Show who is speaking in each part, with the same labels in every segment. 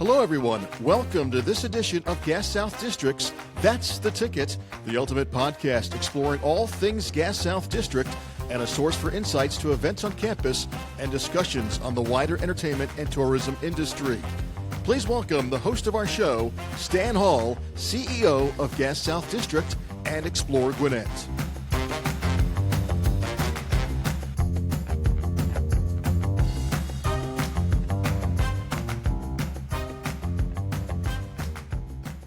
Speaker 1: Hello, everyone. Welcome to this edition of Gas South District's That's the Ticket, the ultimate podcast exploring all things Gas South District and a source for insights to events on campus and discussions on the wider entertainment and tourism industry. Please welcome the host of our show, Stan Hall, CEO of Gas South District and Explore Gwinnett.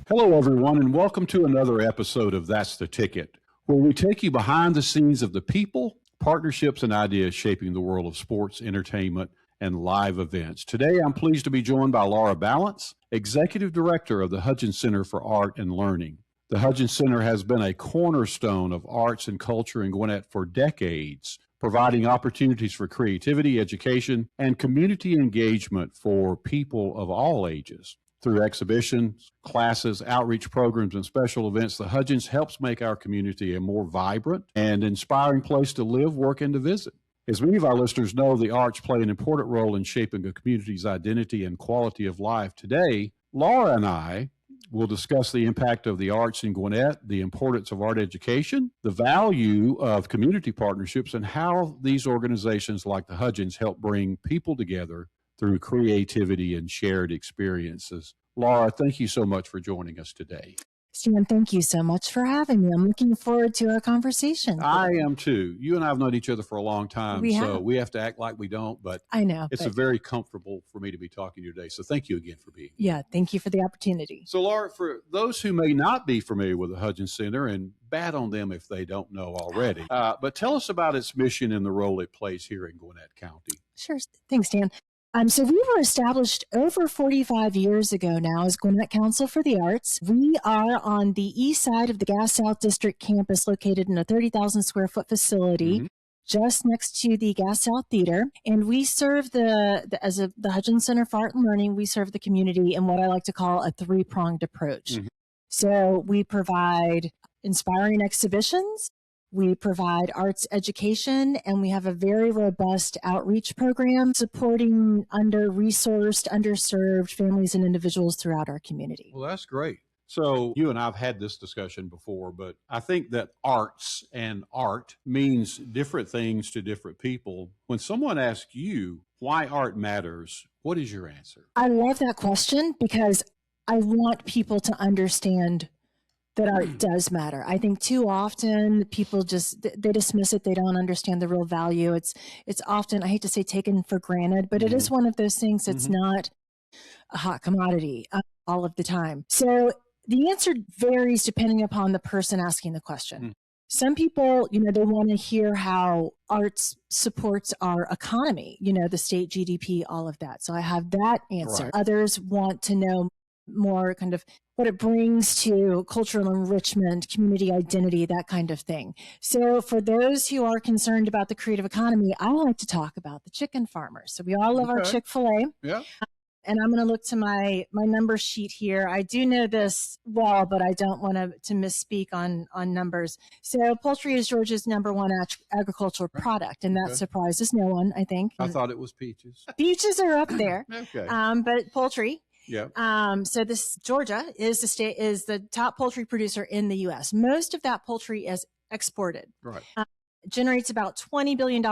Speaker 2: Hello, everyone, and welcome to another episode of That's the Ticket, where we take you behind the scenes of the people, partnerships, and ideas shaping the world of sports, entertainment, and live events. Today, I'm pleased to be joined by Laura Ballance, Executive Director of the Hudgens Center for Art and Learning. The Hudgens Center has been a cornerstone of arts and culture in Gwinnett for decades, providing opportunities for creativity, education, and community engagement for people of all ages. Through exhibitions, classes, outreach programs, and special events, the Hudgens helps make our community a more vibrant and inspiring place to live, work, and to visit. As many of our listeners know, the arts play an important role in shaping a community's identity and quality of life. Today, Laura and I will discuss the impact of the arts in Gwinnett, the importance of art education, the value of community partnerships, and how these organizations like the Hudgens help bring people together through creativity and shared experiences. Laura, thank you so much for joining us today.
Speaker 3: Stan, thank you so much for having me. I'm looking forward to our conversation.
Speaker 2: I am too. You and I have known each other for a long time, we have to act like we don't, but
Speaker 3: I know
Speaker 2: it's very comfortable for me to be talking to you today. So thank you again for being here.
Speaker 3: Yeah, thank you for the opportunity.
Speaker 2: So Laura, for those who may not be familiar with the Hudgens Center, and bad on them if they don't know already, but tell us about its mission and the role it plays here in Gwinnett County.
Speaker 3: Sure. Thanks, Dan. So we were established over 45 years ago now as Gwinnett Council for the Arts. We are on the east side of the Gas South District campus, located in a 30,000 square foot facility just next to the Gas South Theater. And we serve the Hudgens Center for Art and Learning, we serve the community in what I like to call a three-pronged approach. So we provide inspiring exhibitions, we provide arts education, and we have a very robust outreach program supporting under-resourced, underserved families and individuals throughout our community.
Speaker 2: Well, that's great. So you and I have had this discussion before, but I think that arts and art means different things to different people. When someone asks you why art matters, what is your answer?
Speaker 3: I love that question because I want people to understand that art does matter. I think too often people they dismiss it. They don't understand the real value. It's often, I hate to say taken for granted, but it is one of those things that's not a hot commodity all of the time. So the answer varies depending upon the person asking the question. Some people, they want to hear how arts supports our economy, the state GDP, all of that. So I have that answer. Right. Others want to know more kind of what it brings to cultural enrichment, community identity, that kind of thing. So for those who are concerned about the creative economy, I like to talk about the chicken farmers. So we all love our Chick-fil-A.
Speaker 2: Yeah.
Speaker 3: And I'm going to look to my number sheet here. I do know this well, but I don't want to misspeak on numbers. So poultry is Georgia's #1 agricultural product, and that surprises no one, I think.
Speaker 2: I thought it was peaches.
Speaker 3: Peaches are up there. But poultry.
Speaker 2: Yeah.
Speaker 3: So Georgia is the top poultry producer in the U.S. Most of that poultry is exported.
Speaker 2: Right.
Speaker 3: Generates about $20 billion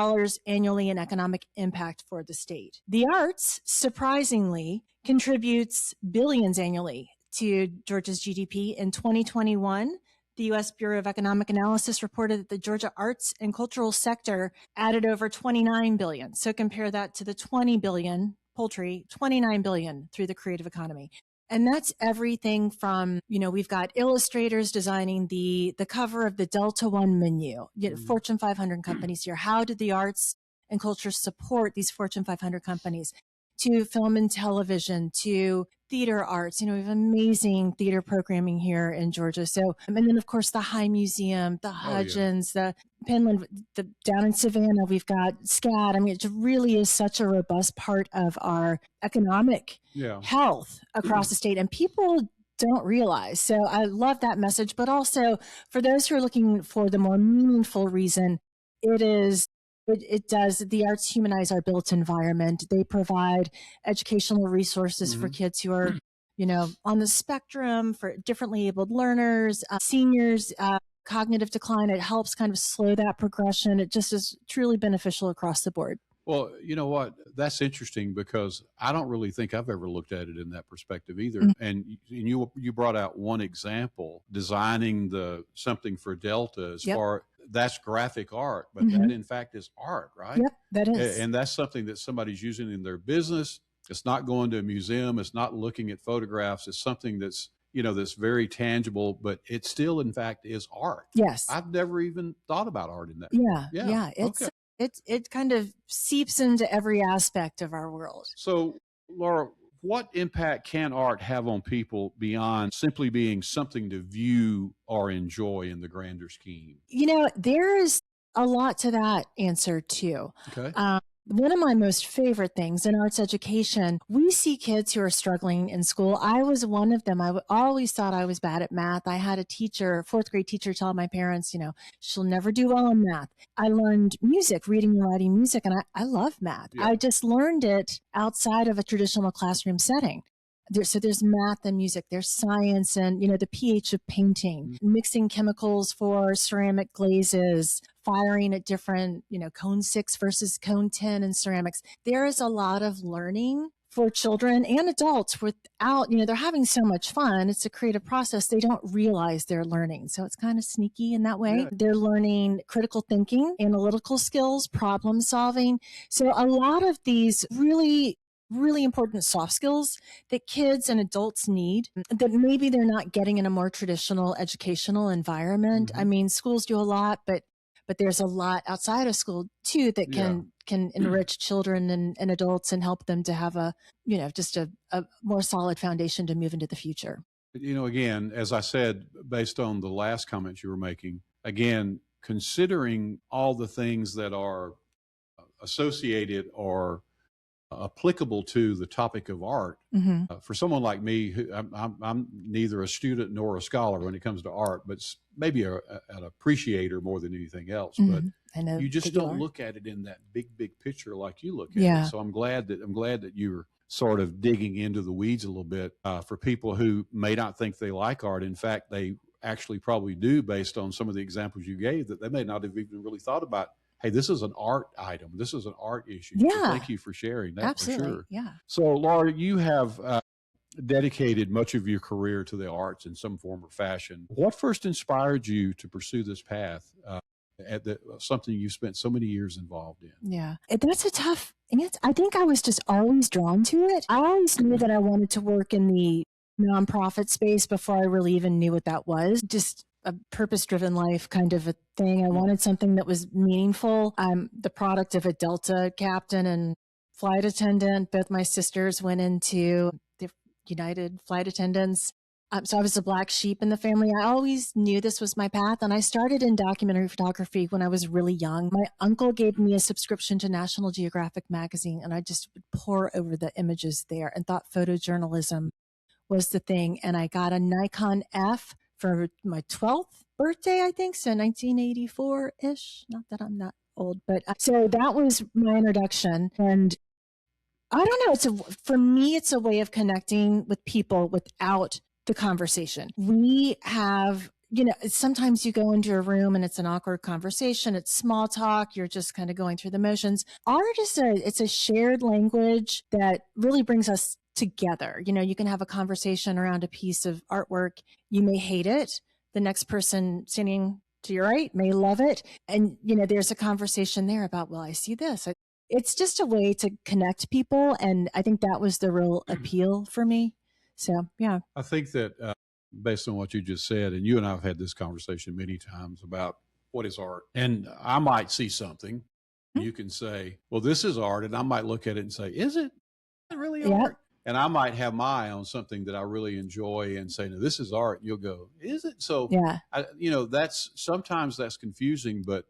Speaker 3: annually in economic impact for the state. The arts, surprisingly, contributes billions annually to Georgia's GDP. In 2021, the U.S. Bureau of Economic Analysis reported that the Georgia arts and cultural sector added over $29 billion. So compare that to the $20 billion poultry, $29 billion through the creative economy. And that's everything from, we've got illustrators designing the cover of the Delta One menu, Fortune 500 companies here. How did the arts and culture support these Fortune 500 companies? To film and television, to theater arts. We have amazing theater programming here in Georgia. So, and then of course the High Museum, the Hudgens, the Penland, down in Savannah, we've got SCAD. I mean, it really is such a robust part of our economic health across the state, and people don't realize. So I love that message, but also for those who are looking for the more meaningful reason, it is It does. The arts humanize our built environment. They provide educational resources for kids who are, on the spectrum, for differently abled learners, seniors, cognitive decline. It helps kind of slow that progression. It just is truly beneficial across the board.
Speaker 2: Well, you know what? That's interesting because I don't really think I've ever looked at it in that perspective either. And you brought out one example, designing something for Delta as far that's graphic art, but that in fact is art, right?
Speaker 3: Yep, that is.
Speaker 2: And that's something that somebody's using in their business. It's not going to a museum. It's not looking at photographs. It's something that's that's very tangible, but it still, in fact, is art.
Speaker 3: Yes.
Speaker 2: I've never even thought about art in that.
Speaker 3: Yeah. It kind of seeps into every aspect of our world.
Speaker 2: So, Laura, what impact can art have on people beyond simply being something to view or enjoy in the grander scheme?
Speaker 3: There is a lot to that answer too.
Speaker 2: Okay.
Speaker 3: One of my most favorite things in arts education, we see kids who are struggling in school. I was one of them. I always thought I was bad at math. I had a teacher, fourth grade teacher, tell my parents, she'll never do well in math. I learned music, reading and writing music, and I love math.
Speaker 2: Yeah.
Speaker 3: I just learned it outside of a traditional classroom setting. So there's math and music, there's science and, the pH of painting, mixing chemicals for ceramic glazes, firing at different, cone 6 versus cone 10 in ceramics. There is a lot of learning for children and adults without, they're having so much fun. It's a creative process. They don't realize they're learning. So it's kind of sneaky in that way. Yeah. They're learning critical thinking, analytical skills, problem solving. So a lot of these really important soft skills that kids and adults need that maybe they're not getting in a more traditional educational environment. I mean, schools do a lot, but there's a lot outside of school too that can enrich children and adults and help them to have just a more solid foundation to move into the future.
Speaker 2: Again, as I said, based on the last comments you were making, again, considering all the things that are associated or applicable to the topic of art. For someone like me, who I'm neither a student nor a scholar when it comes to art, but maybe an appreciator more than anything else. But you just don't look at it in that big picture like you look at it. So I'm glad that you're sort of digging into the weeds a little bit for people who may not think they like art. In fact, they actually probably do, based on some of the examples you gave, that they may not have even really thought about. Hey, this is an art item. This is an art issue.
Speaker 3: Yeah.
Speaker 2: So thank you for sharing that.
Speaker 3: Absolutely.
Speaker 2: For sure.
Speaker 3: Yeah.
Speaker 2: So, Laura, you have dedicated much of your career to the arts in some form or fashion. What first inspired you to pursue this path something you've spent so many years involved in?
Speaker 3: Yeah, that's a tough answer. I think I was just always drawn to it. I always knew that I wanted to work in the nonprofit space before I really even knew what that was. Just a purpose-driven life kind of a thing. I wanted something that was meaningful. I'm the product of a Delta captain and flight attendant. Both my sisters went into the United flight attendants. So I was a black sheep in the family. I always knew this was my path. And I started in documentary photography when I was really young. My uncle gave me a subscription to National Geographic magazine, and I just would pore over the images there and thought photojournalism was the thing. And I got a Nikon F for my 12th birthday, I think. So 1984-ish. Not that I'm that old, but so that was my introduction. And I don't know. For me, it's a way of connecting with people without the conversation. We have, sometimes you go into a room and it's an awkward conversation. It's small talk. You're just kind of going through the motions. Art it's a shared language that really brings us together. You can have a conversation around a piece of artwork. You may hate it. The next person sitting to your right may love it. And, there's a conversation there about, well, I see this. It's just a way to connect people. And I think that was the real appeal for me. So, yeah.
Speaker 2: I think that based on what you just said, and you and I have had this conversation many times about what is art. And I might see something. You can say, well, this is art. And I might look at it and say, is it really art? And I might have my eye on something that I really enjoy and say, no, this is art. And you'll go, is it? So, sometimes that's confusing, but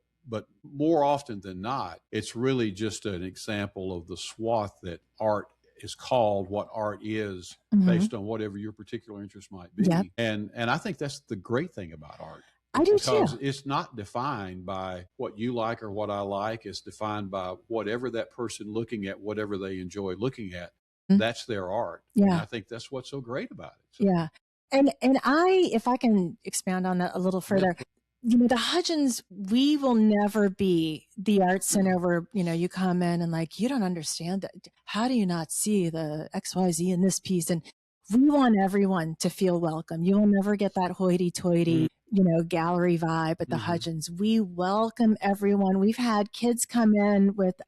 Speaker 2: more often than not, it's really just an example of the swath that art is called, what art is, based on whatever your particular interest might be. Yep. And I think that's the great thing about art.
Speaker 3: I do too.
Speaker 2: Because it's not defined by what you like or what I like. It's defined by whatever that person looking at, whatever they enjoy looking at. That's their art.
Speaker 3: Yeah.
Speaker 2: And I think that's what's so great about it. So,
Speaker 3: yeah. And if I can expound on that a little further, the Hudgens, we will never be the arts center where, you come in and like, you don't understand that. How do you not see the XYZ in this piece? And we want everyone to feel welcome. You will never get that hoity-toity, gallery vibe at the Hudgens. We welcome everyone. We've had kids come in with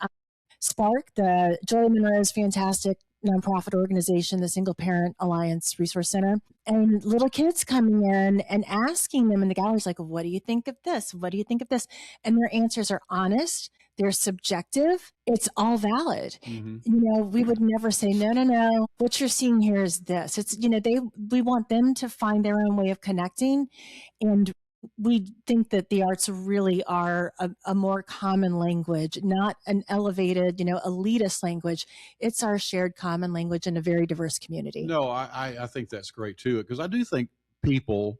Speaker 3: Spark, the Joy Monroe's fantastic nonprofit organization, the Single Parent Alliance Resource Center, and little kids coming in and asking them in the galleries, like, what do you think of this? What do you think of this? And their answers are honest. They're subjective. It's all valid. We would never say, no. What you're seeing here is this. It's, we want them to find their own way of connecting. And we think that the arts really are a more common language, not an elevated, elitist language. It's our shared common language in a very diverse community.
Speaker 2: No, I think that's great too, because I do think people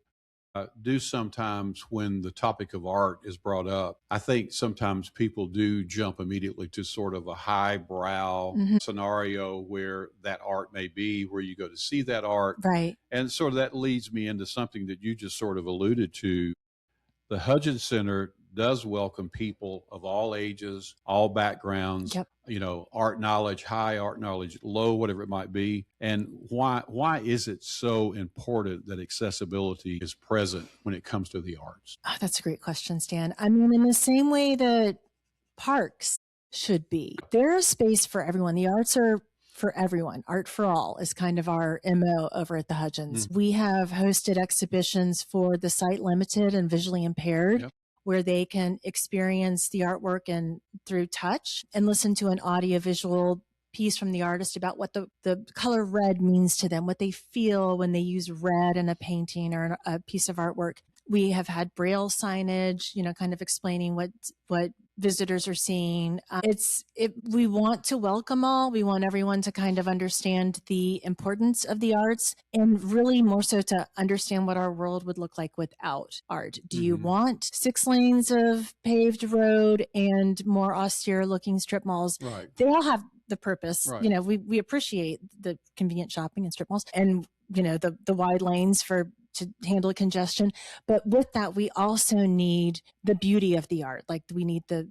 Speaker 2: do sometimes, when the topic of art is brought up, I think sometimes people do jump immediately to sort of a highbrow scenario where that art may be, where you go to see that art.
Speaker 3: Right.
Speaker 2: And sort of that leads me into something that you just sort of alluded to. The Hudgens Center does welcome people of all ages, all backgrounds, art knowledge, high, art knowledge low, whatever it might be. And why is it so important that accessibility is present when it comes to the arts?
Speaker 3: Oh, that's a great question, Stan. I mean, in the same way that parks should be, there's space for everyone. The arts are for everyone. Art for all is kind of our MO over at the Hudgens. We have hosted exhibitions for the sight limited and visually impaired, where they can experience the artwork and through touch and listen to an audiovisual piece from the artist about what the color red means to them, what they feel when they use red in a painting or a piece of artwork. We have had Braille signage, kind of explaining what visitors are seeing. We want to welcome all. We want everyone to kind of understand the importance of the arts, and really more so to understand what our world would look like without art. Do you want 6 lanes of paved road and more austere looking strip malls?
Speaker 2: Right.
Speaker 3: They all have the purpose.
Speaker 2: Right.
Speaker 3: We appreciate the convenient shopping and strip malls and, the wide lanes to handle congestion. But with that, we also need the beauty of the art. Like we need the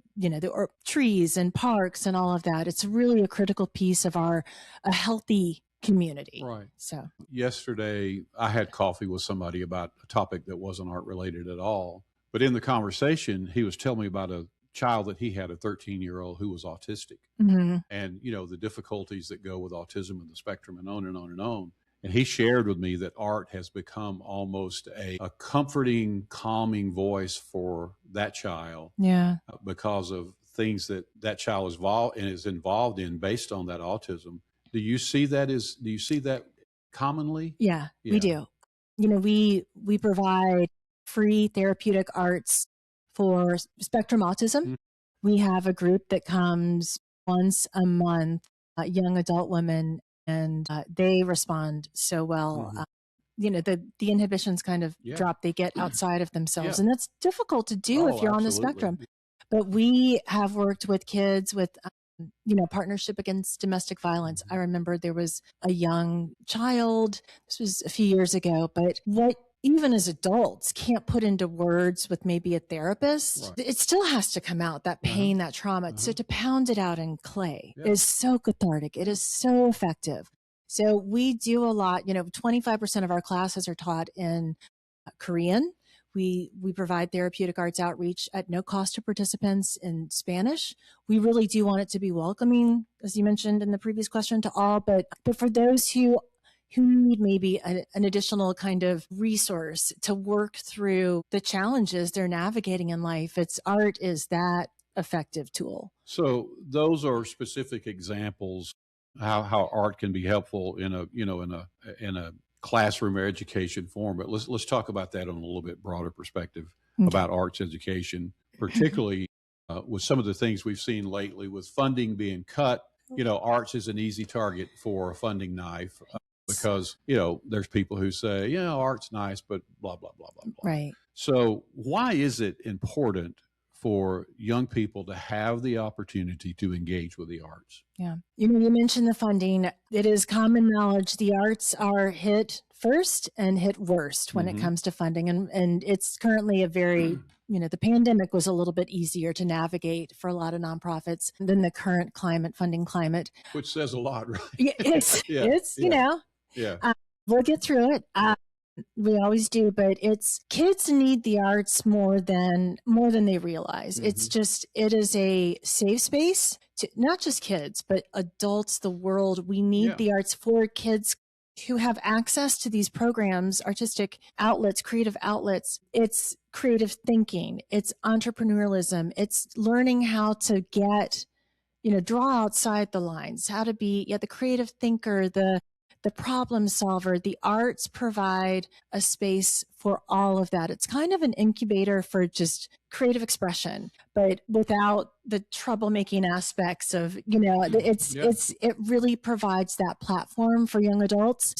Speaker 3: trees and parks and all of that. It's really a critical piece of a healthy community.
Speaker 2: Right.
Speaker 3: So
Speaker 2: yesterday I had coffee with somebody about a topic that wasn't art related at all. But in the conversation, he was telling me about a child that he had, a 13-year-old who was autistic, and, the difficulties that go with autism and the spectrum and on and on and on. And he shared with me that art has become almost a comforting, calming voice for that child.
Speaker 3: Yeah.
Speaker 2: Because of things that child is involved in based on that autism. Do you see that commonly?
Speaker 3: Yeah, we do. We provide free therapeutic arts for spectrum autism. We have a group that comes once a month, young adult women, and they respond so well. The inhibitions kind of drop. They get outside of themselves, and that's difficult to do if you're on the spectrum. But we have worked with kids with, partnership against domestic violence. I remember there was a young child, this was a few years ago, but what even as adults can't put into words with maybe a therapist, it still has to come out, that pain, that trauma. So to pound it out in clay is so cathartic. It is so effective. So we do a lot, 25% of our classes are taught in Korean. We provide therapeutic arts outreach at no cost to participants in Spanish. We really do want it to be welcoming, as you mentioned in the previous question, to all, but for those who need maybe an additional kind of resource to work through the challenges they're navigating in life, art is that effective tool.
Speaker 2: So those are specific examples how art can be helpful in a classroom or education form. But let's talk about that on a little bit broader perspective about arts education, particularly with some of the things we've seen lately with funding being cut. Arts is an easy target for a funding knife. Because, there's people who say, art's nice, but blah, blah, blah, blah, blah.
Speaker 3: Right.
Speaker 2: So why is it important for young people to have the opportunity to engage with the arts?
Speaker 3: Yeah. You mentioned the funding. It is common knowledge the arts are hit first and hit worst when it comes to funding. And it's currently a very, the pandemic was a little bit easier to navigate for a lot of nonprofits than the current funding climate.
Speaker 2: Which says a lot, right?
Speaker 3: It's,
Speaker 2: Yeah.
Speaker 3: We'll get through it. We always do, but it's kids need the arts more than they realize. It is a safe space to not just kids, but adults, the world. We need the arts for kids who have access to these programs, artistic outlets, creative outlets. It's creative thinking, it's entrepreneurialism, it's learning how to draw outside the lines, how to be the creative thinker, the problem solver. The arts provide a space for all of that. It's kind of an incubator for just creative expression, but without the troublemaking aspects of, it really provides that platform for young adults.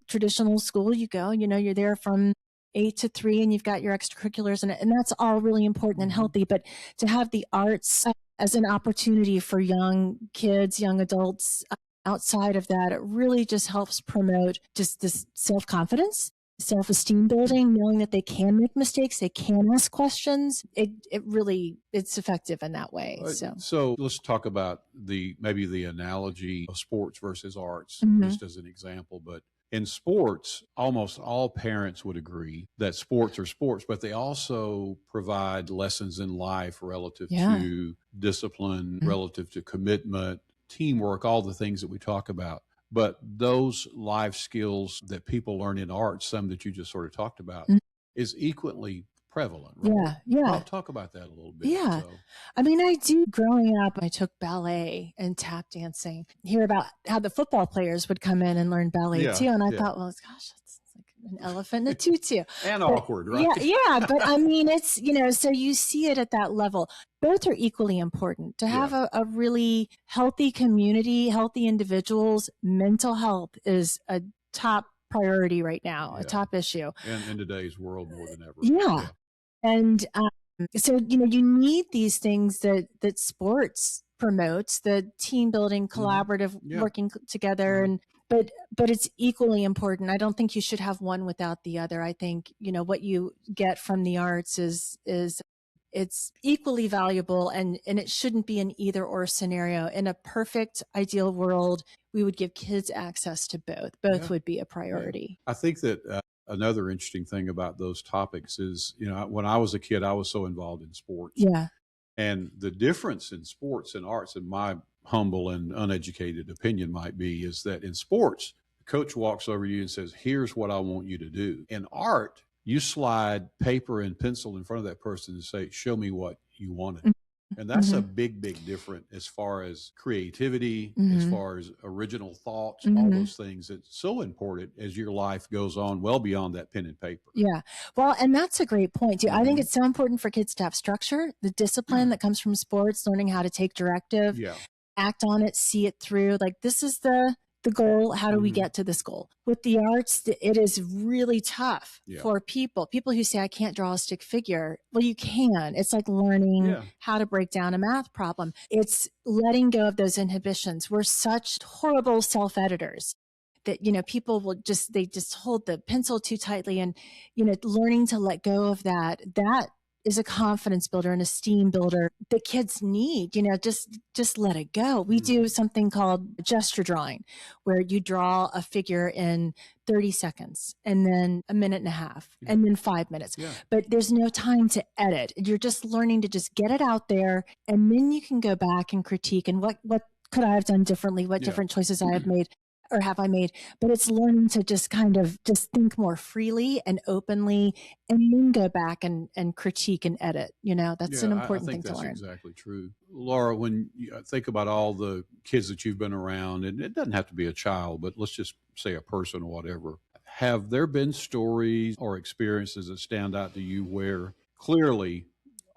Speaker 3: Traditional school, you're there from 8 to 3 and you've got your extracurriculars and that's all really important and healthy. But to have the arts as an opportunity for young kids, young adults, outside of that, it really just helps promote just this self-confidence, self-esteem building, knowing that they can make mistakes, they can ask questions. It's effective in that way.
Speaker 2: So let's talk about maybe the analogy of sports versus arts, just as an example. But in sports, almost all parents would agree that sports are sports, but they also provide lessons in life relative to discipline, relative to commitment, teamwork, all the things that we talk about. But those life skills that people learn in art, some that you just sort of talked about, is equally prevalent, right? I'll talk about that a little bit.
Speaker 3: Yeah. So. Growing up, I took ballet and tap dancing. Hear about how the football players would come in and learn ballet too. And I thought, well, gosh, that's like an elephant in a tutu.
Speaker 2: And awkward, right?
Speaker 3: Yeah. But it's, so you see it at that level. Both are equally important. To have a really healthy community, healthy individuals. Mental health is a top priority right now, a top issue.
Speaker 2: And in today's world more than ever.
Speaker 3: Yeah. And so, you need these things that sports promotes, the team building, collaborative, working together. But it's equally important. I don't think you should have one without the other. I think, what you get from the arts is it's equally valuable and it shouldn't be an either or scenario. In a perfect ideal world, we would give kids access to both. Both would be a priority.
Speaker 2: I think that another interesting thing about those topics is, when I was a kid, I was so involved in sports.
Speaker 3: Yeah.
Speaker 2: And the difference in sports and arts, in my humble and uneducated opinion might be, is that in sports, the coach walks over to you and says, here's what I want you to do. In art, you slide paper and pencil in front of that person and say, show me what you wanted. And that's a big, big difference as far as creativity, as far as original thoughts, all those things. It's so important as your life goes on well beyond that pen and paper.
Speaker 3: Yeah. Well, and that's a great point too. I think it's so important for kids to have structure, the discipline that comes from sports, learning how to take directive, act on it, see it through. Like, this is the goal. How do we get to this goal? With the arts, it is really tough for people who say, I can't draw a stick figure. Well, you can. It's like learning how to break down a math problem. It's letting go of those inhibitions. We're such horrible self-editors that, people will just hold the pencil too tightly, and, learning to let go of that is a confidence builder, an esteem builder that kids need. Just let it go. We do something called gesture drawing, where you draw a figure in 30 seconds and then a minute and a half and then 5 minutes. But there's no time to edit. You're just learning to just get it out there, and then you can go back and critique and what could I have done differently? What different choices I have made. Or have I made? But it's learning to just kind of just think more freely and openly, and then go back and critique and edit. That's an important thing to learn.
Speaker 2: That's exactly true. Laura, when you think about all the kids that you've been around, and it doesn't have to be a child, but let's just say a person or whatever, have there been stories or experiences that stand out to you where clearly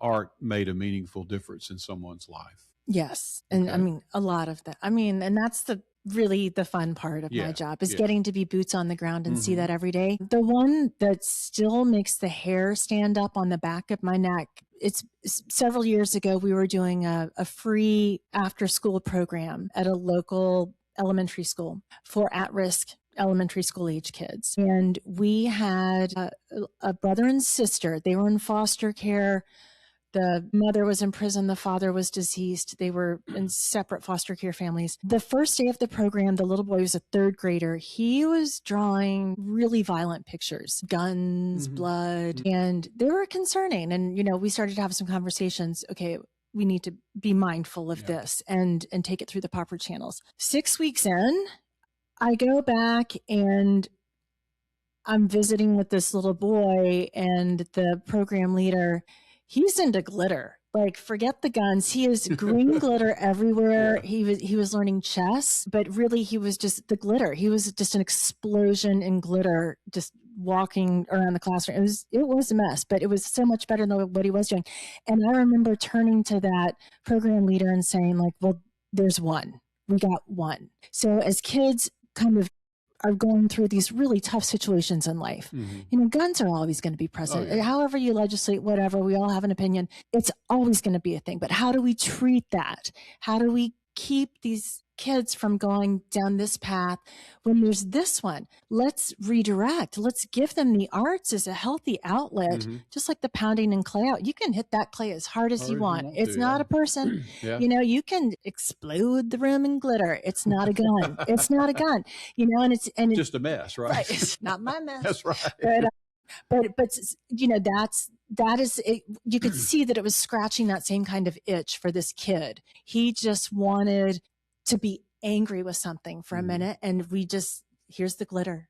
Speaker 2: art made a meaningful difference in someone's life?
Speaker 3: Yes. And a lot of that. And that's really the fun part of my job is
Speaker 2: yeah.
Speaker 3: getting to be boots on the ground and see that every day. The one that still makes the hair stand up on the back of my neck, it's several years ago, we were doing a free after school program at a local elementary school for at-risk elementary school age kids. And we had a brother and sister. They were in foster care. The mother was in prison. The father was deceased. They were in separate foster care families. The first day of the program, the little boy was a third grader. He was drawing really violent pictures, guns, blood, and they were concerning. And, we started to have some conversations. Okay, we need to be mindful of this and take it through the proper channels. 6 weeks in, I go back and I'm visiting with this little boy, and the program leader, he's into glitter. Like, forget the guns. He is green glitter everywhere. He was learning chess, but really he was just the glitter. He was just an explosion in glitter, just walking around the classroom. It was a mess, but it was so much better than what he was doing. And I remember turning to that program leader and saying, like, well, there's one. We got one. So as kids kind of are going through these really tough situations in life. Guns are always going to be present. However you legislate, whatever, we all have an opinion. It's always going to be a thing. But how do we treat that? How do we keep these kids from going down this path when there's this one? Let's redirect. Let's give them the arts as a healthy outlet, just like the pounding and clay out. You can hit that clay as hard as you want. It's not a person. You can explode the room in glitter. It's not a gun. It's not a gun. And it's
Speaker 2: just a mess, right?
Speaker 3: It's not my mess.
Speaker 2: That's right.
Speaker 3: But that is it. You could see that it was scratching that same kind of itch for this kid. He just wanted to be angry with something for a minute, and here's the glitter,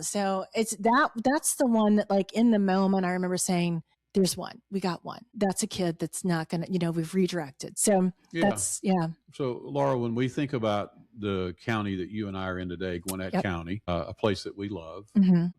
Speaker 3: so it's that's the one that, like, in the moment, I remember saying, there's one, we got one. That's a kid that's not gonna, we've redirected. So that's
Speaker 2: So Laura, when we think about the county that you and I are in today, Gwinnett County, a place that we love,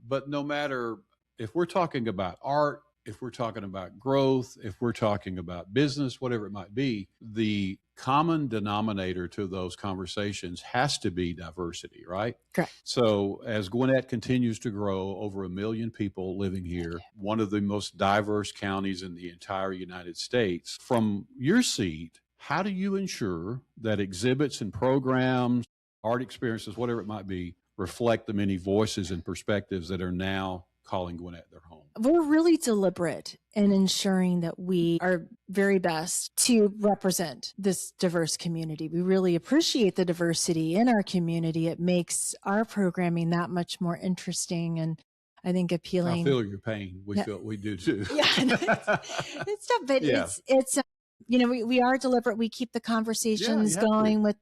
Speaker 2: but no matter if we're talking about art, if we're talking about growth, if we're talking about business, whatever it might be, the common denominator to those conversations has to be diversity, right?
Speaker 3: Correct.
Speaker 2: So as Gwinnett continues to grow, over 1 million people living here, one of the most diverse counties in the entire United States, from your seat, how do you ensure that exhibits and programs, art experiences, whatever it might be, reflect the many voices and perspectives that are now calling Gwinnett their home?
Speaker 3: We're really deliberate in ensuring that we are very best to represent this diverse community. We really appreciate the diversity in our community. It makes our programming that much more interesting and, I think, appealing.
Speaker 2: I feel your pain. We do too.
Speaker 3: It's tough, but it's we are deliberate. We keep the conversations going with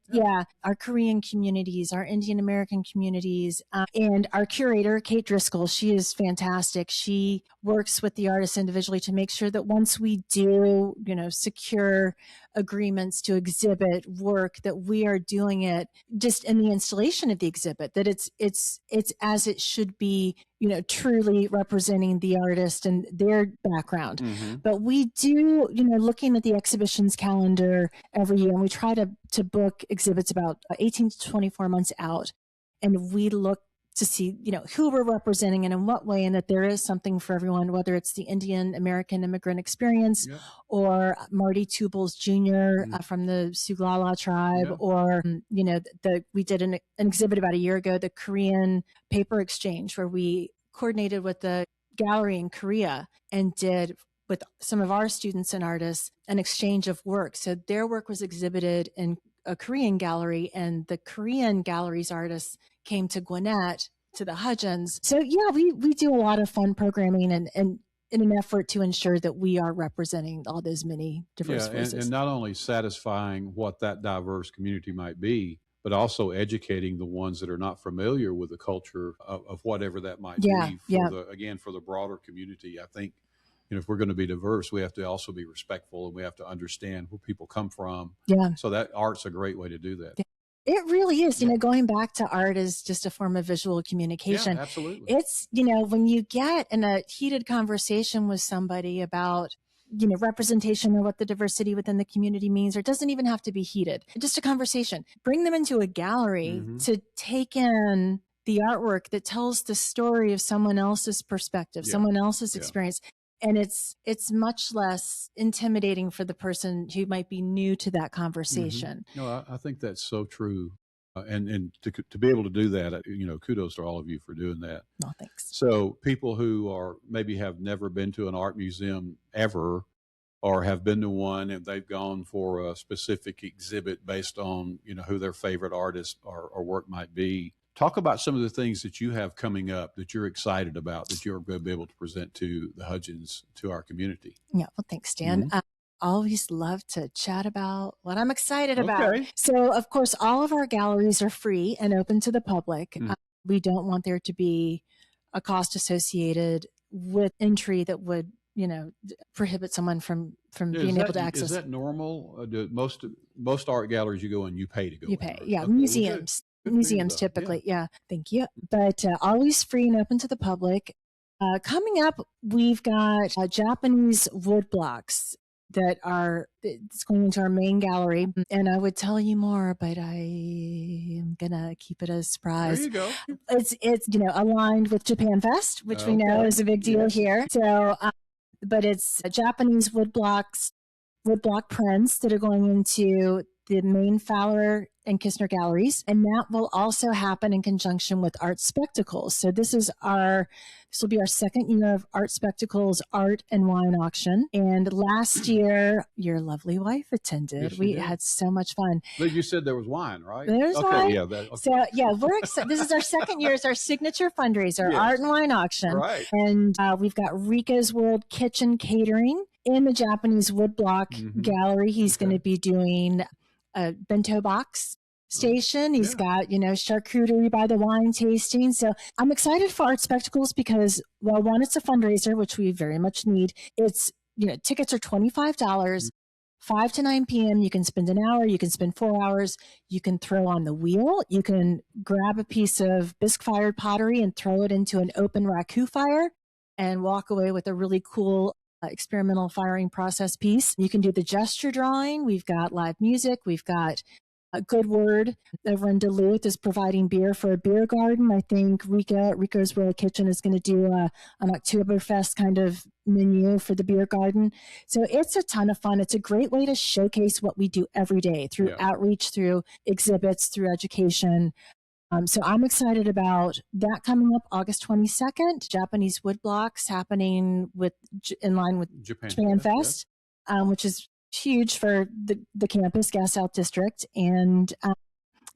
Speaker 3: our Korean communities, our Indian American communities, and our curator, Kate Driscoll. She is fantastic. She works with the artists individually to make sure that once we do, secure agreements to exhibit work, that we are doing it just in the installation of the exhibit, that it's as it should be, truly representing the artist and their background. But we do, looking at the exhibitions calendar every year, and we try to book exhibits about 18 to 24 months out. And we look to see, who we're representing and in what way, and that there is something for everyone, whether it's the Indian American immigrant experience or Marty Tubles Jr. From the Suglala tribe, or, we did an exhibit about a year ago, the Korean paper exchange, where we coordinated with the gallery in Korea and did, with some of our students and artists, an exchange of work. So their work was exhibited in a Korean gallery, and the Korean gallery's artists came to Gwinnett, to the Hudgens. So we do a lot of fun programming and in an effort to ensure that we are representing all those many diverse voices.
Speaker 2: And not only satisfying what that diverse community might be, but also educating the ones that are not familiar with the culture of whatever that might be for the broader community. I think, if we're going to be diverse, we have to also be respectful, and we have to understand where people come from. So that art's a great way to do that.
Speaker 3: It really is. Going back to art as just a form of visual communication.
Speaker 2: Absolutely.
Speaker 3: It's, when you get in a heated conversation with somebody about, representation or what the diversity within the community means, or it doesn't even have to be heated. Just a conversation. Bring them into a gallery to take in the artwork that tells the story of someone else's perspective, someone else's experience. And it's much less intimidating for the person who might be new to that conversation.
Speaker 2: No, I think that's so true. And to be able to do that, kudos to all of you for doing that.
Speaker 3: No, thanks.
Speaker 2: So people who are maybe have never been to an art museum ever, or have been to one and they've gone for a specific exhibit based on, who their favorite artist or work might be. Talk about some of the things that you have coming up that you're excited about, that you're going to be able to present to the Hudgens, to our community.
Speaker 3: Yeah, well, thanks, Dan. Always love to chat about what I'm excited about. So, of course, all of our galleries are free and open to the public. We don't want there to be a cost associated with entry that would, prohibit someone from being able to access.
Speaker 2: Is that normal? Most art galleries you go in, you pay to go.
Speaker 3: You pay, yeah. Okay, museums. Museums typically, yeah. Thank you. But always free and open to the public. Coming up, we've got Japanese wood blocks it's going into our main gallery, and I would tell you more, but I am gonna keep it a surprise.
Speaker 2: There you go.
Speaker 3: It's aligned with Japan Fest, which we know is a big deal here. So, but it's Japanese wood block prints that are going into the main Fowler and Kistner galleries, and that will also happen in conjunction with Art Spectacles. So this will be our second year of Art Spectacles Art and Wine Auction. And last year, your lovely wife attended.
Speaker 2: Yes,
Speaker 3: we had so much fun.
Speaker 2: But you said there was wine, right?
Speaker 3: There's wine.
Speaker 2: Yeah.
Speaker 3: So yeah, we're excited. This is our second year. It's our signature fundraiser, Art and Wine Auction.
Speaker 2: Right.
Speaker 3: And we've got Rika's World Kitchen Catering in the Japanese woodblock gallery. He's going to be doing a bento box station. He's got, charcuterie by the wine tasting. So I'm excited for Art Spectacles because, well, one, it's a fundraiser, which we very much need. It's, tickets are $25, 5 to 9 p.m. You can spend an hour, you can spend 4 hours, you can throw on the wheel, you can grab a piece of bisque-fired pottery and throw it into an open raku fire and walk away with a really cool experimental firing process piece. You can do the gesture drawing. We've got live music. We've got a Good Word over in Duluth is providing beer for a beer garden. I think Rico's World Kitchen is going to do an Oktoberfest kind of menu for the beer garden. So it's a ton of fun. It's a great way to showcase what we do every day through outreach, through exhibits, through education. So I'm excited about that coming up August 22nd. Japanese wood blocks happening in line with Japan Fest, which is huge for the campus, Gas South District. And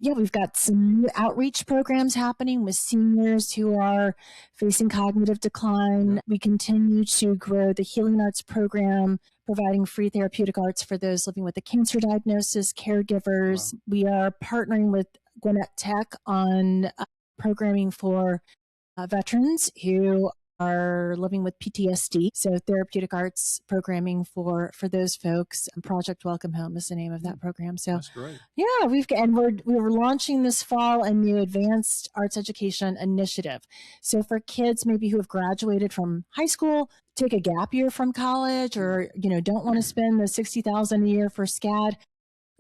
Speaker 3: we've got some new outreach programs happening with seniors who are facing cognitive decline. We continue to grow the Healing Arts program, providing free therapeutic arts for those living with a cancer diagnosis, caregivers. We are partnering with Gwinnett Tech on programming for veterans who are living with PTSD. So therapeutic arts programming for those folks. Project Welcome Home is the name of that program. So
Speaker 2: that's great.
Speaker 3: Yeah, we're launching this fall a new advanced arts education initiative. So for kids maybe who have graduated from high school, take a gap year from college, or don't want to spend the $60,000 a year for SCAD,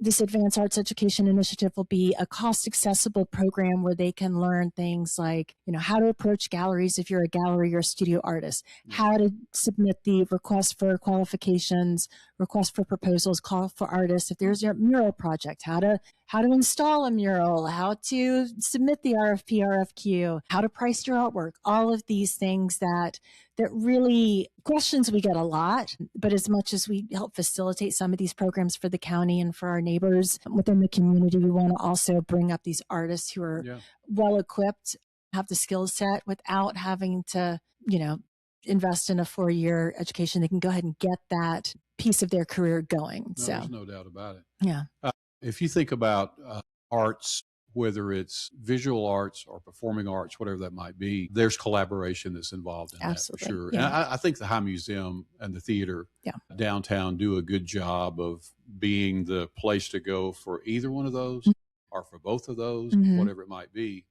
Speaker 3: this Advanced Arts Education Initiative will be a cost-accessible program where they can learn things like, how to approach galleries if you're a gallery or studio artist, how to submit the request for qualifications, request for proposals, call for artists if there's a mural project, how to install a mural, how to submit the RFP, RFQ, how to price your artwork, all of these things that really questions we get a lot, but as much as we help facilitate some of these programs for the county and for our neighbors within the community, we want to also bring up these artists who are well-equipped, have the skill set without having to, invest in a 4-year education. They can go ahead and get that piece of their career going.
Speaker 2: No, there's no doubt about it.
Speaker 3: Yeah.
Speaker 2: If you think about arts, whether it's visual arts or performing arts, whatever that might be, there's collaboration that's involved in that for sure. Yeah. And I think the High Museum and the theater downtown do a good job of being the place to go for either one of those or for both of those, whatever it might be.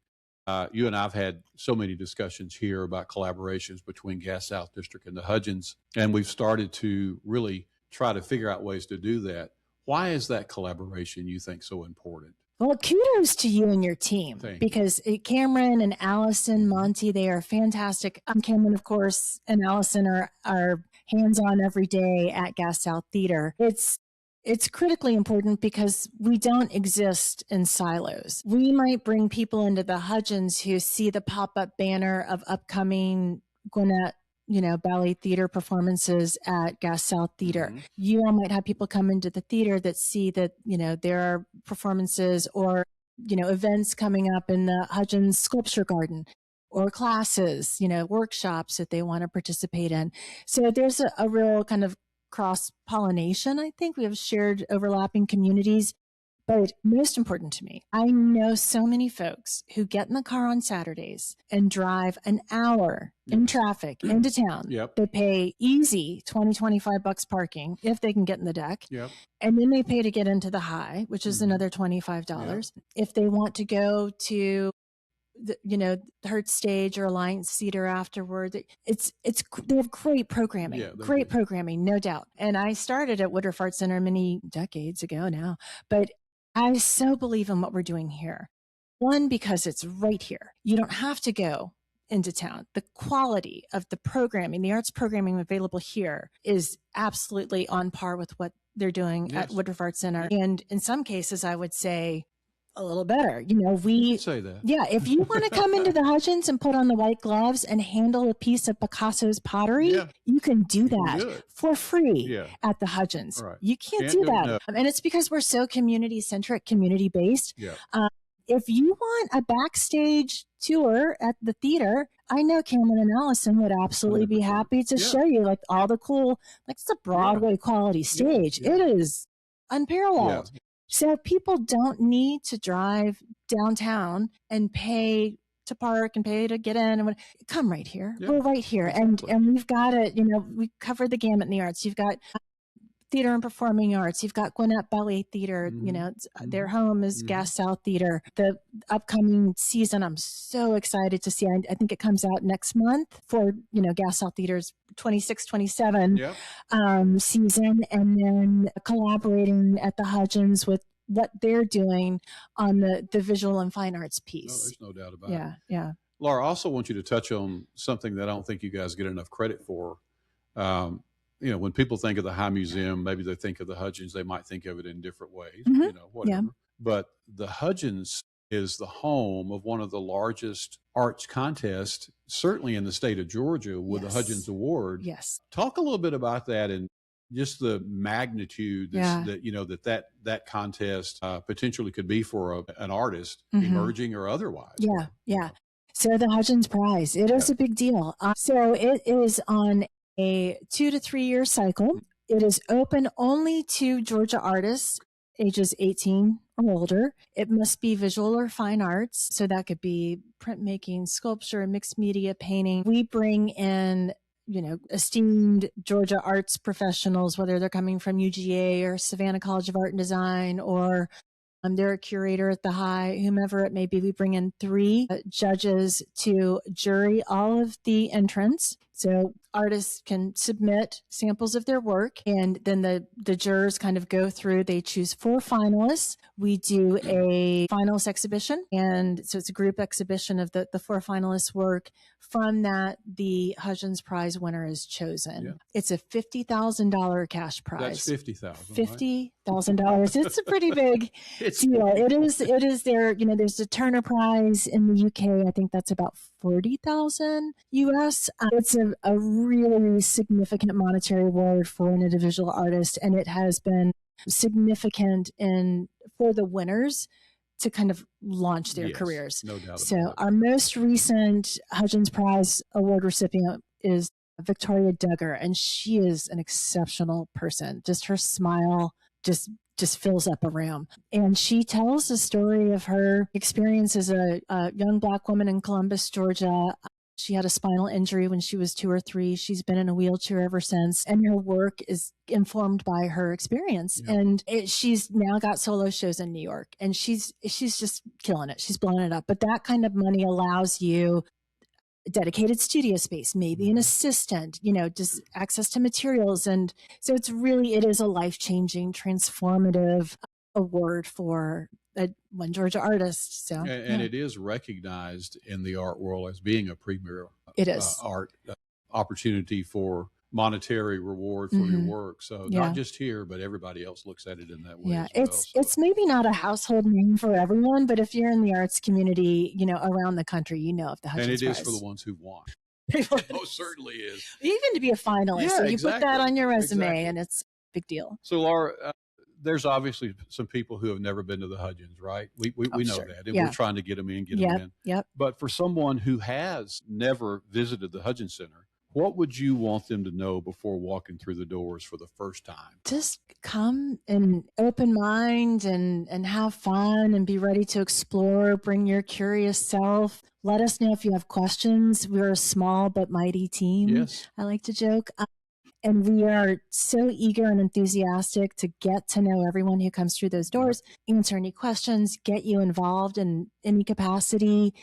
Speaker 2: You and I have had so many discussions here about collaborations between Gas South District and the Hudgens, and we've started to really try to figure out ways to do that. Why is that collaboration, you think, so important?
Speaker 3: Well, kudos to you and your team because Cameron and Allison, Monty, they are fantastic. Cameron, of course, and Allison are hands-on every day at Gas South Theater. It's critically important because we don't exist in silos. We might bring people into the Hudgens who see the pop-up banner of upcoming Gwinnett, ballet theater performances at Gas South Theater. Mm-hmm. You all might have people come into the theater that see that, there are performances or, events coming up in the Hudgens Sculpture Garden or classes, workshops that they want to participate in. So there's a real kind of cross-pollination, I think. We have shared overlapping communities. But most important to me, I know so many folks who get in the car on Saturdays and drive an hour in traffic into town.
Speaker 2: Yep.
Speaker 3: They pay easy $20-25 parking if they can get in the deck.
Speaker 2: Yep.
Speaker 3: And then they pay to get into the high, which is another $25. Yep. If they want to go to the Hertz Stage or Alliance Theater afterward, they have great programming, programming, no doubt. And I started at Woodruff Art Center many decades ago now, but I so believe in what we're doing here. One, because it's right here. You don't have to go into town. The quality of the programming, the arts programming available here is absolutely on par with what they're doing at Woodruff Art Center. And in some cases, I would say a little better.
Speaker 2: We say that.
Speaker 3: Yeah, if you want to come into the Hudgens and put on the white gloves and handle a piece of Picasso's pottery, you can do that for free at the Hudgens.
Speaker 2: Right.
Speaker 3: You can't do that. No. And it's because we're so community-centric, community-based.
Speaker 2: Yeah.
Speaker 3: If you want a backstage tour at the theater, I know Cameron and Allison would absolutely 100%. Be happy to show you like all the cool, like it's a Broadway quality stage. Yeah. It is unparalleled. Yeah. So people don't need to drive downtown and pay to park and pay to get in. And come right here. Yeah. We're right here. Exactly. And we've got it, we cover the gamut in the arts. You've got theater and performing arts. You've got Gwinnett Ballet Theater. Their home is Gas South Theater. The upcoming season, I'm so excited to see. I think it comes out next month for, Gas South Theater's 26-27 season. And then collaborating at the Hudgens with what they're doing on the visual and fine arts piece.
Speaker 2: Oh, there's no doubt about it.
Speaker 3: Yeah.
Speaker 2: Laura, I also want you to touch on something that I don't think you guys get enough credit for. When people think of the High Museum, maybe they think of the Hudgens, they might think of it in different ways, whatever. Yeah. But the Hudgens is the home of one of the largest arts contests, certainly in the state of Georgia, with the Hudgens Award.
Speaker 3: Yes.
Speaker 2: Talk a little bit about that and just the magnitude that contest potentially could be for an artist, emerging or otherwise.
Speaker 3: Yeah. So the Hudgens Prize, it is a big deal. So it is on a 2 to 3 year cycle. It is open only to Georgia artists ages 18 or older. It must be visual or fine arts. So that could be printmaking, sculpture, mixed media, painting. We bring in, esteemed Georgia arts professionals, whether they're coming from UGA or Savannah College of Art and Design, or they're a curator at the High, whomever it may be. We bring in 3 judges to jury all of the entrants. So artists can submit samples of their work, and then the jurors kind of go through. They choose 4 finalists. We do a finals exhibition, and so it's a group exhibition of the 4 finalists' work. From that, the Hudgens Prize winner is chosen. Yeah. It's a $50,000 cash prize.
Speaker 2: That's $50,000.
Speaker 3: $50,000. It's a pretty big deal. It is there. There's a Turner Prize in the UK. I think that's about $40,000 US. It's a really significant monetary award for an individual artist, and it has been significant for the winners to kind of launch their careers.
Speaker 2: No doubt.
Speaker 3: So our most recent Hudgens Prize award recipient is Victoria Duggar, and she is an exceptional person. Just her smile just fills up a room. And she tells the story of her experience as a young Black woman in Columbus, Georgia. She had a spinal injury when she was 2 or 3. She's been in a wheelchair ever since, and her work is informed by her experience.
Speaker 2: Yeah.
Speaker 3: And she's now got solo shows in New York, and she's just killing it. She's blowing it up. But that kind of money allows you dedicated studio space, maybe an assistant, just access to materials. And so it is a life-changing, transformative award for one Georgia artist. So,
Speaker 2: and it is recognized in the art world as being a premier
Speaker 3: it is.
Speaker 2: Art opportunity for monetary reward for your work. So not just here, but everybody else looks at it in that way.
Speaker 3: Yeah,
Speaker 2: as
Speaker 3: it's maybe not a household name for everyone, but if you're in the arts community, around the country, of the Hudgens
Speaker 2: and it
Speaker 3: Prize.
Speaker 2: is for the ones who want.
Speaker 3: It
Speaker 2: most certainly is.
Speaker 3: Even to be a finalist, so you put that on your resume, and it's a big deal.
Speaker 2: So, Laura, there's obviously some people who have never been to the Hudgens, right? We know
Speaker 3: sure.
Speaker 2: that, and we're trying to get them in, them in.
Speaker 3: Yep.
Speaker 2: But for someone who has never visited the Hudgens Center, what would you want them to know before walking through the doors for the first time?
Speaker 3: Just come in open mind and have fun and be ready to explore. Bring your curious self. Let us know if you have questions. We're a small but mighty team.
Speaker 2: Yes.
Speaker 3: I like to joke. And we are so eager and enthusiastic to get to know everyone who comes through those doors, answer any questions, get you involved in any capacity,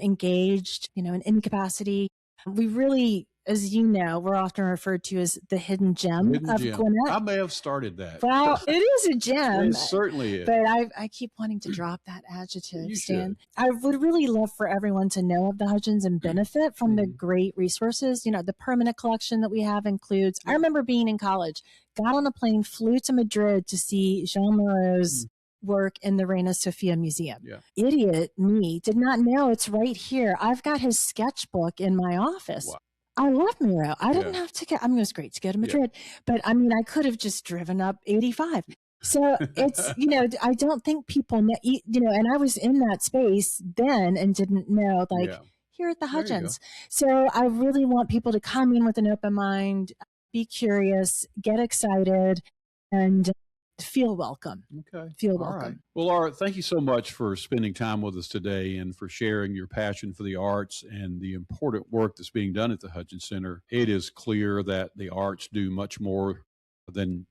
Speaker 3: engaged, in any capacity. We really, as you know, we're often referred to as the hidden gem of Gwinnett.
Speaker 2: I may have started that.
Speaker 3: Well, it is a gem.
Speaker 2: It certainly is.
Speaker 3: But I keep wanting to drop that adjective,
Speaker 2: You
Speaker 3: Stan.
Speaker 2: should.
Speaker 3: I would really love for everyone to know of the Hudgens and benefit from the great resources. The permanent collection that we have includes, I remember being in college, got on a plane, flew to Madrid to see Jean Moreau's work in the Reina Sofia Museum.
Speaker 2: Yeah.
Speaker 3: Idiot me, did not know it's right here. I've got his sketchbook in my office.
Speaker 2: Wow.
Speaker 3: I love Miro. I didn't have to get, it was great to go to Madrid, but I could have just driven up 85. So it's, I don't think people know, and I was in that space then and didn't know, here at the Hudgens. So I really want people to come in with an open mind, be curious, get excited, and feel welcome.
Speaker 2: Okay.
Speaker 3: Feel
Speaker 2: All
Speaker 3: welcome.
Speaker 2: right. Well, Laura, thank you so much for spending time with us today and for sharing your passion for the arts and the important work that's being done at the Hudgens Center. It is clear that the arts do much more than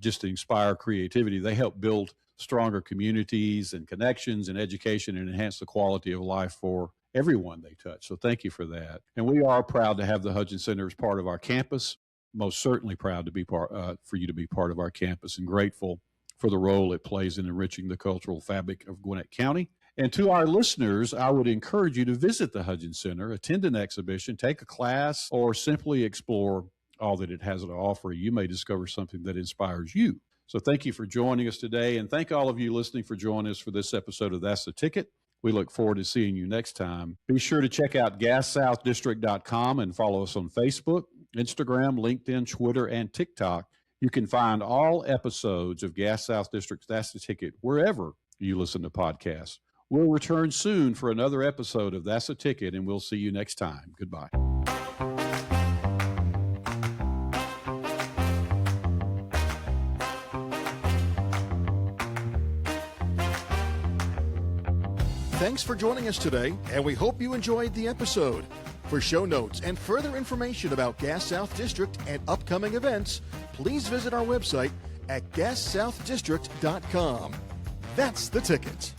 Speaker 2: just to inspire creativity. They help build stronger communities and connections and education and enhance the quality of life for everyone they touch. So thank you for that. And we are proud to have the Hudgens Center as part of our campus. Most certainly proud to be for you to be part of our campus and grateful for the role it plays in enriching the cultural fabric of Gwinnett County. And to our listeners, I would encourage you to visit the Hudgens Center, attend an exhibition, take a class, or simply explore all that it has to offer. You may discover something that inspires you. So thank you for joining us today, and thank all of you listening for joining us for this episode of That's the Ticket. We look forward to seeing you next time. Be sure to check out GasSouthDistrict.com and follow us on Facebook, Instagram, LinkedIn, Twitter, and TikTok. You can find all episodes of Gas South District's That's the Ticket wherever you listen to podcasts. We'll return soon for another episode of That's the Ticket, and we'll see you next time. Goodbye.
Speaker 1: Thanks for joining us today, and we hope you enjoyed the episode. For show notes and further information about Gas South District and upcoming events, please visit our website at GasSouthDistrict.com. That's the Ticket.